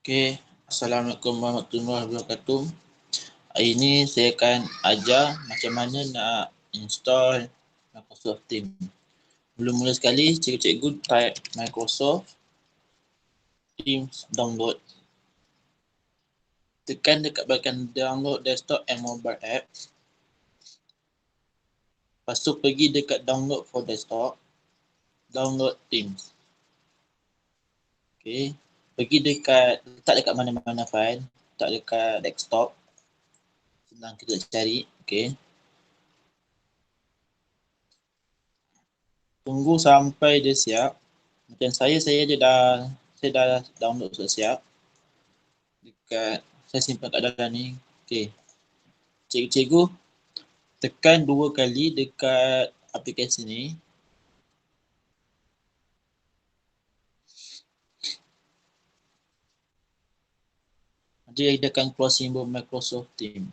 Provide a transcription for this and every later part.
Okey, Assalamualaikum warahmatullahi wabarakatuh. Hari ini saya akan ajar macam mana nak install Microsoft Teams. Mula-mula sekali cikgu type Microsoft Teams download. Tekan dekat bahagian download desktop and mobile app. Lepas tu pergi dekat download for desktop, download Teams. Okey, pergi dekat, letak dekat mana-mana file, letak dekat desktop. Senang kita cari, okey. Tunggu sampai dia siap. Macam saya dah download sudah siap. Dekat saya simpan kat dalam ni. Okey. Cikgu tekan 2 kali dekat aplikasi ni. Dia akan keluar simbol Microsoft Teams.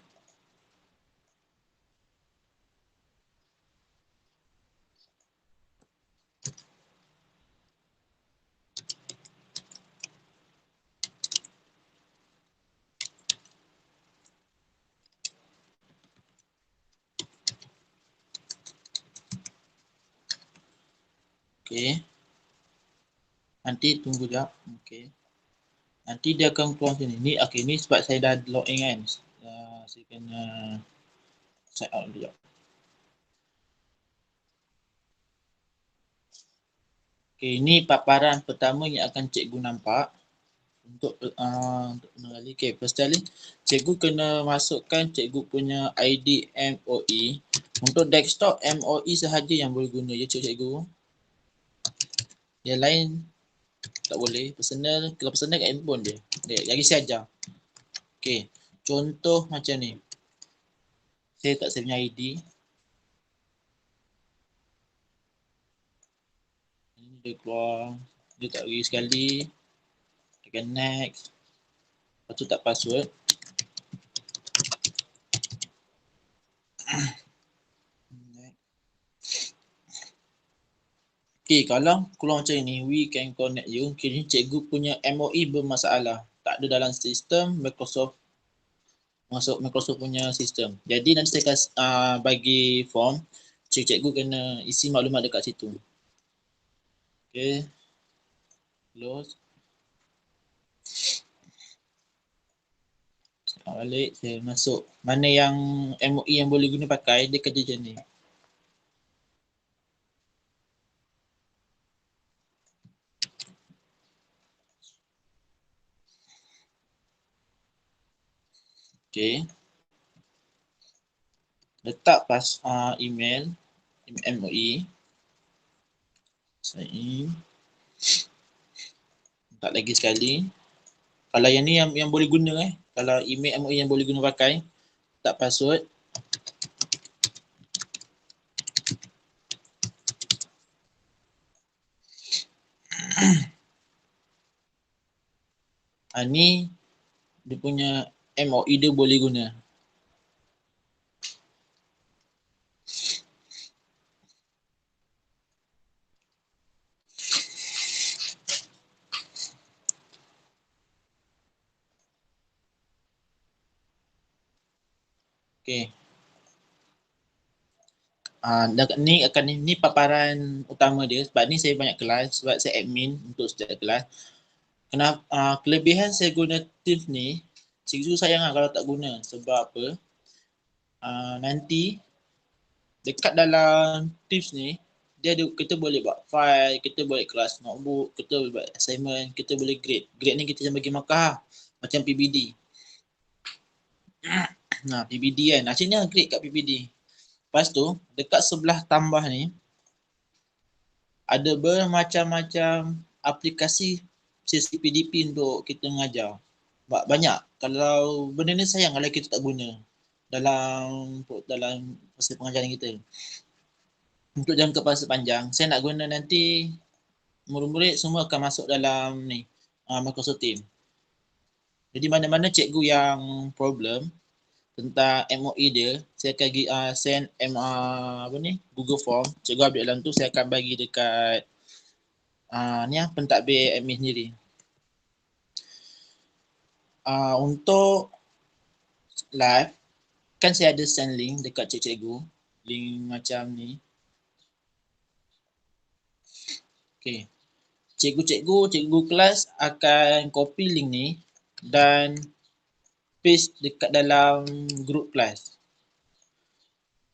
Okey. Nanti tunggu jap. Okey. Nanti dia akan keluar sini. Ni okey, ni sebab saya dah log in kan. Saya kena sign out dulu jap. Okey, ni paparan pertama yang akan cikgu nampak untuk mengenali. Okey, first kali cikgu kena masukkan cikgu punya ID MOE. Untuk desktop MOE sahaja yang boleh guna ya cikgu. Yang lain tak boleh. Personal, kalau personal kat handphone dia. Lagi saya ajar. Okey, contoh macam ni. Saya tak saya punya ID. Ini dia keluar. Dia tak bagi sekali. Tekan next. Lepas tu tak password. Okey, kalau keluar macam ni, we can connect you. Okay, ni cikgu punya MOE bermasalah. Tak ada dalam sistem Microsoft. Masuk Microsoft punya sistem. Jadi nanti saya kasih bagi form. Cikgu kena isi maklumat dekat situ. Okey. Close. Balik, saya masuk. Mana yang MOE yang boleh guna pakai, dia kerja macam ni. Okey. Letak pas email MOE. Sign in. Tak lagi sekali. Kalau yang ni yang boleh guna Kalau email MOE yang boleh guna pakai, tak password. Ni dia punya MOE dia boleh guna. Okey. Ni paparan utama dia. Sebab ni saya banyak kelas, sebab saya admin untuk setiap kelas. Kenapa kelebihan saya guna Teams ni, cikgu sayang kalau tak guna. Sebab apa? Nanti dekat dalam Teams ni, kita boleh buat file, kita boleh kelas notebook, kita boleh buat assignment, kita boleh grade. Grade ni kita jangan bagi markah macam PBD. PBD kan. Sini grade kat PBD. Lepas tu, dekat sebelah tambah ni, ada bermacam-macam aplikasi sesi PDP untuk kita mengajar. Banyak. Kalau benda ni sayang kalau kita tak guna dalam masa pengajaran kita. Untuk jangka masa panjang, saya nak guna nanti murid-murid semua akan masuk dalam ni Microsoft Teams. Jadi mana-mana cikgu yang problem tentang MOE dia, saya akan send Google Form. Cikgu update dalam tu, saya akan bagi dekat pentadbir admin sendiri. Untuk live, kan saya ada send link dekat cikgu. Link macam ni. Okay. Cikgu kelas akan copy link ni dan paste dekat dalam group kelas.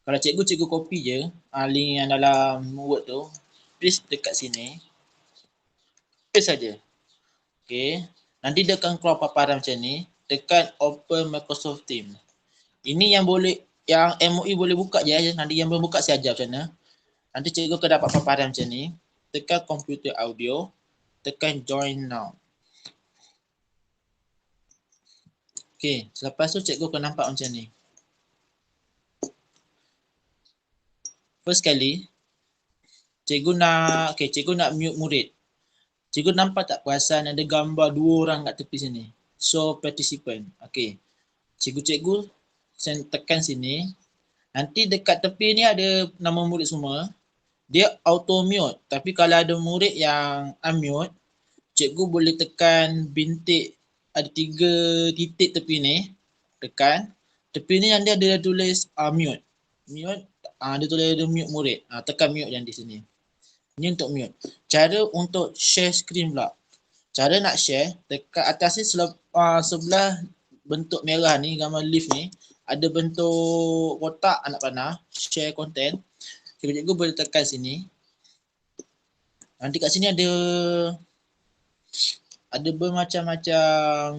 Kalau cikgu copy je link yang dalam Word tu, paste dekat sini. Paste saja. Okay. Nanti dia akan keluar paparan macam ni. Tekan Open Microsoft Teams. Ini yang MOE boleh buka je. Nanti yang belum buka saya ajar macam mana. Nanti cikgu akan dapat paparan macam ni. Tekan Computer Audio. Tekan Join Now. Okay. Selepas tu cikgu akan nampak macam ni. First kali, cikgu nak mute murid. Cikgu nampak tak perasan ada gambar 2 orang kat tepi sini. Show participant. Okay. Cikgu tekan sini. Nanti dekat tepi ni ada nama murid semua. Dia auto mute. Tapi kalau ada murid yang unmute, cikgu boleh tekan bintik. Ada 3 titik tepi ni. Tekan. Tepi ni yang dia ada tulis mute. Mute. Dia tulis ada mute murid. Tekan mute yang di sini. Ini untuk mute. Cara untuk share screen pula. Cara nak share, dekat atas ni sebelah bentuk merah ni, gambar leaf ni, ada bentuk kotak anak panah, share content. Cikgu boleh tekan sini. Nanti kat sini ada bermacam-macam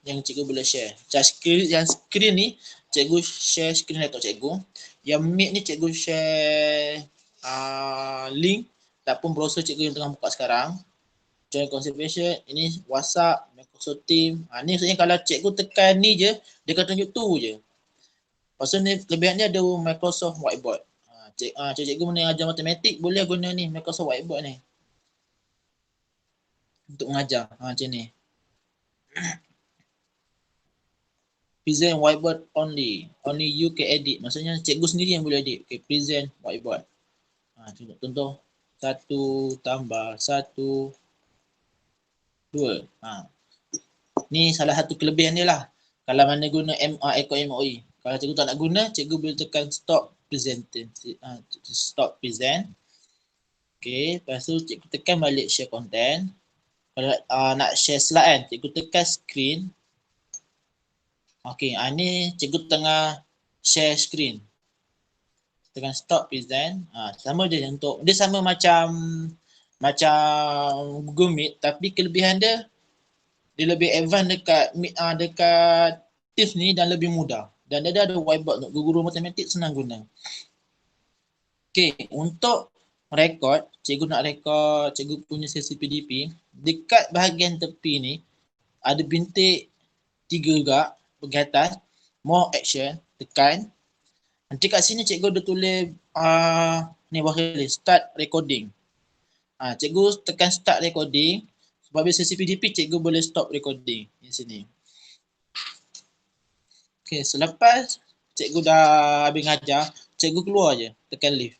yang cikgu boleh share. Yang screen ni, cikgu share screen laptop cikgu. Yang meet ni cikgu share link ataupun browser cikgu yang tengah buka sekarang. Join conversation, ini WhatsApp, Microsoft Teams. Ni maksudnya kalau cikgu tekan ni je, dia akan tunjuk tu je. Pasal ni kelebihan dia ada Microsoft Whiteboard. Cikgu mana ajar matematik boleh guna ni Microsoft Whiteboard ni. Untuk mengajar macam ni. Present whiteboard only. Only you can edit. Maksudnya cikgu sendiri yang boleh edit. Okay, present whiteboard. Contoh 1 tambah 1 2. Ni salah satu kelebihan dia lah. Kalau mana guna ikut MOE. Kalau cikgu tak nak guna, cikgu boleh tekan stop presenting. Stop present. Okay, lepas tu cikgu tekan balik share content. Kalau nak share slide kan, cikgu tekan screen. Okay, ni cikgu tengah share screen. Tekan stop present. Sama je untuk, dia sama macam Google Meet, tapi kelebihan dia lebih advance dekat Teams ni dan lebih mudah. Dan dia ada whiteboard untuk guru matematik, senang guna. Okay, untuk rekod, cikgu nak rekod cikgu punya sesi PDP, dekat bahagian tepi ni ada bintik 3 juga pergi atas, more action, tekan. Nanti kat sini cikgu ada tulis ni bawah ni, start recording. Cikgu tekan start recording. Sebab sesi PDP cikgu boleh stop recording di sini. Okay, selepas cikgu dah habis ngajar, cikgu keluar je, tekan leave.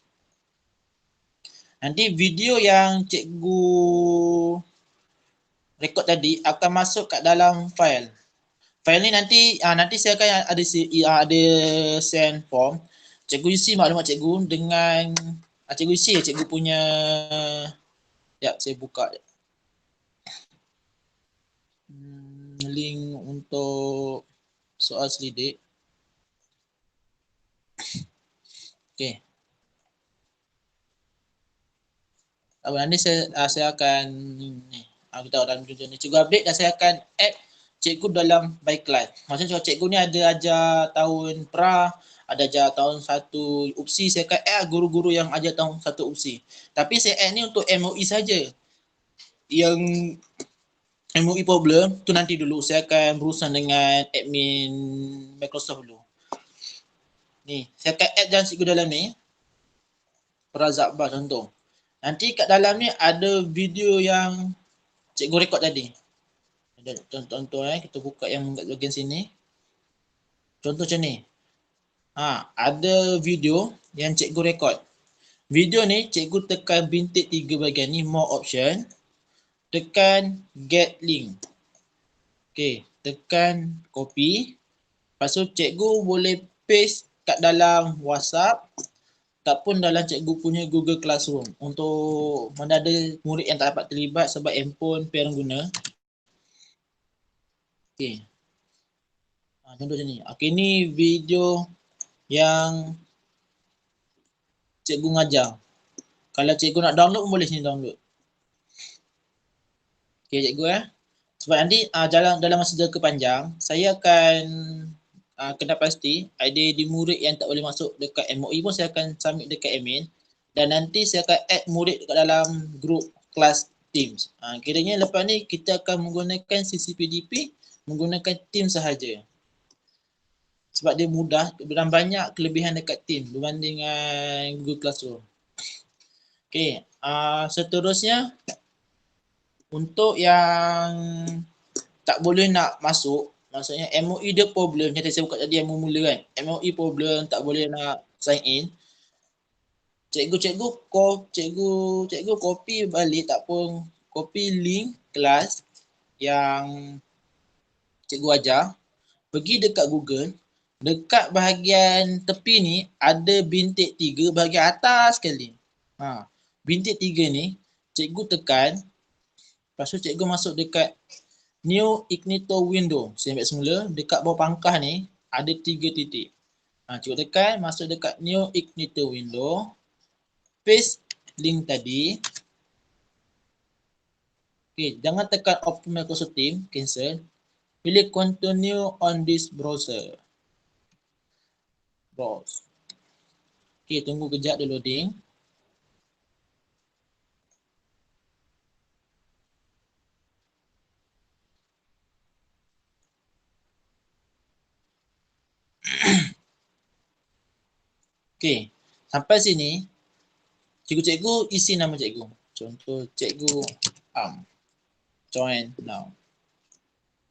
Nanti video yang cikgu rekod tadi akan masuk kat dalam file. File ni nanti saya akan ada send form. Cikgu isi maklumat cikgu dengan cikgu isi cikgu punya. Sekejap saya buka link untuk soal selidik. Okey. Nanti saya akan kita dalam video ni cikgu update dan saya akan add cikgu dalam by class. Maksudnya cikgu ni ada ajar tahun pra, ada ajar tahun 1 UPSI, saya akan add guru-guru yang ajar tahun 1 UPSI. Tapi saya add ni untuk MOE saja. Yang MOE problem tu nanti dulu saya akan berurusan dengan admin Microsoft dulu. Ni, saya akan add dan cikgu dalam ni. Perazakbar contoh. Nanti kat dalam ni ada video yang cikgu rekod tadi. Contoh kita buka yang kat bahagian sini. Contoh macam ni. Ada video yang cikgu rekod. Video ni cikgu tekan bintik 3 bahagian ni, more option. Tekan get link. Okay. tekan copy. Lepas tu cikgu boleh paste kat dalam WhatsApp ataupun dalam cikgu punya Google Classroom untuk mana ada murid yang tak dapat terlibat sebab handphone parent guna. Okey. Contoh macam ni. Okey, ni video yang cikgu ngajar. Kalau cikgu nak download pun boleh sini download. Okey cikgu Sebab nanti dalam masa jangka panjang, saya akan kena pasti ada di murid yang tak boleh masuk dekat MOE pun saya akan submit dekat admin dan nanti saya akan add murid dekat dalam group kelas Teams. Kiranya lepas ni kita akan menggunakan CCPDP menggunakan Teams sahaja. Sebab dia mudah dan banyak kelebihan dekat Teams berbanding dengan Google Classroom. Okey, seterusnya untuk yang tak boleh nak masuk, maksudnya MOE dia problem, macam saya buka tadi yang mula kan. MOE problem, tak boleh nak sign in. Cikgu copy balik tak pun, copy link kelas yang cikgu ajar, pergi dekat Google, dekat bahagian tepi ni ada bintik 3 bahagian atas sekali. Bintik 3 ni cikgu tekan. Lepas tu cikgu masuk dekat new ignito window. Saya ambil semula. Dekat bawah pangkah ni ada 3 titik. Cikgu tekan, masuk dekat new ignito window. Paste link tadi. Okay, jangan tekan open Microsoft Teams, cancel. Pilih continue on this browser. Browse. Okay, tunggu kejap dia loading. Okay, sampai sini cikgu-cikgu isi nama cikgu. Contoh cikgu join now.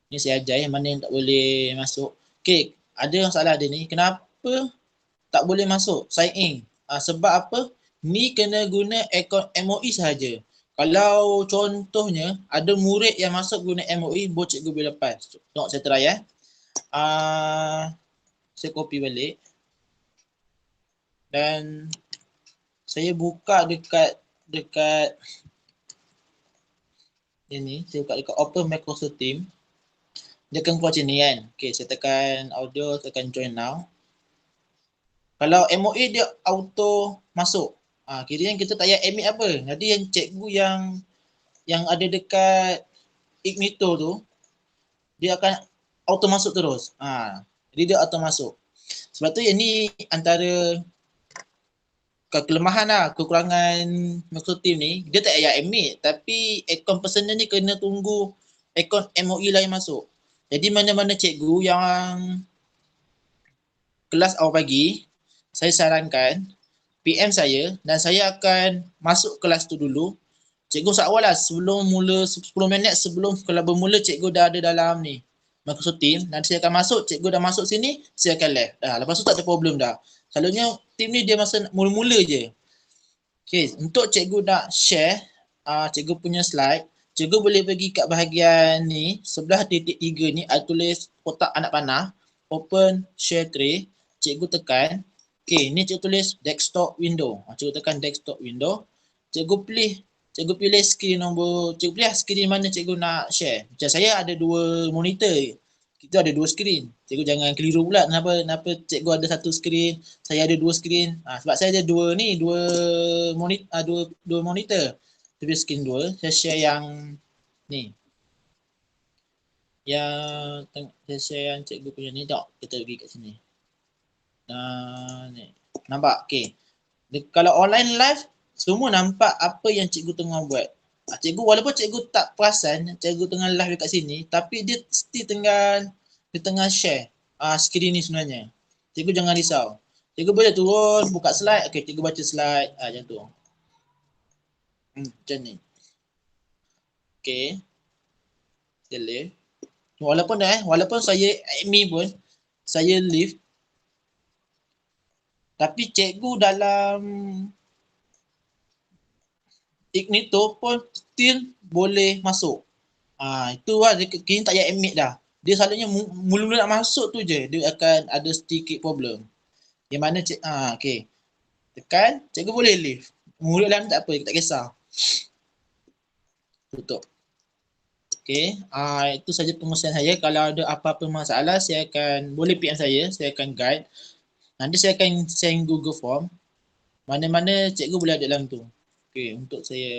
Ni saya ajar mana yang tak boleh masuk. Okay, ada masalah dia ni. Kenapa tak boleh masuk? Sign in. Sebab apa? Ni kena guna akaun MOE sahaja. Kalau contohnya ada murid yang masuk guna MOE, boleh cikgu boleh lepas. Tengok saya try saya copy balik. Dan saya buka dekat ini, saya buka dekat open Microsoft Teams. Dia akan keluar macam ni kan. Okay, saya tekan audio, saya tekan join now. Kalau MOE dia auto masuk. Kiranya kita tak payah admit apa. Jadi yang cikgu yang ada dekat Ignito tu, dia akan auto masuk terus. Jadi dia auto masuk. Sebab tu yang ni antara kelemahan kekurangan Microsoft Teams ni, dia tak payah admit. Tapi akaun personal ni kena tunggu akaun MOE lain masuk. Jadi mana-mana cikgu yang kelas awal pagi, saya sarankan PM saya dan saya akan masuk kelas tu dulu. Cikgu seawal sebelum mula 10 minit sebelum kalau bermula cikgu dah ada dalam ni Microsoft Teams. Nanti saya akan masuk, cikgu dah masuk sini, saya akan left. Lepas tu tak ada problem dah. Selalunya team ni dia masa mula-mula je. Okay, untuk cikgu nak share cikgu punya slide, cikgu boleh pergi kat bahagian ni, sebelah titik 3 ni ada tulis kotak anak panah, open share tray, cikgu tekan. Okay, ni cikgu tulis desktop window. Cikgu tekan desktop window. Cikgu pilih skrin nombor, cikgu pilih skrin mana cikgu nak share. Macam saya ada 2 monitor. Kita ada 2 skrin. Cikgu jangan keliru pula kenapa cikgu ada 1 skrin, saya ada 2 skrin. Sebab saya ada 2 monitor. Tapi skrin 2, saya share yang ni. Saya share yang cikgu punya ni. Tengok, kita pergi kat sini. Ni. Nampak? Okay. Kalau online live, semua nampak apa yang cikgu tengah buat. Cikgu walaupun cikgu tak perasan cikgu tengah live dekat sini, tapi dia still tengah share skrin ni sebenarnya. Cikgu jangan risau. Cikgu boleh turun, buka slide. Okay, cikgu baca slide. Macam tu. Macam ni. Okay. Saya leave. Walaupun saya admin pun, saya leave. Tapi cikgu dalam Ignito pun still boleh masuk. Itu lah, kini tak payah admit dah. Dia selalunya mula-mula nak masuk tu je dia akan ada sedikit problem. Yang mana okey. Tekan, cikgu boleh leave. Mulut dalam tak apa, tak kisah. Tutup. Okey, itu saja pengurusan saya. Kalau ada apa-apa masalah, saya akan boleh PM saya akan guide. Nanti saya akan send Google Form. Mana-mana cikgu boleh ada dalam tu. Okey, untuk saya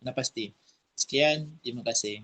nak pasti. Sekian, terima kasih.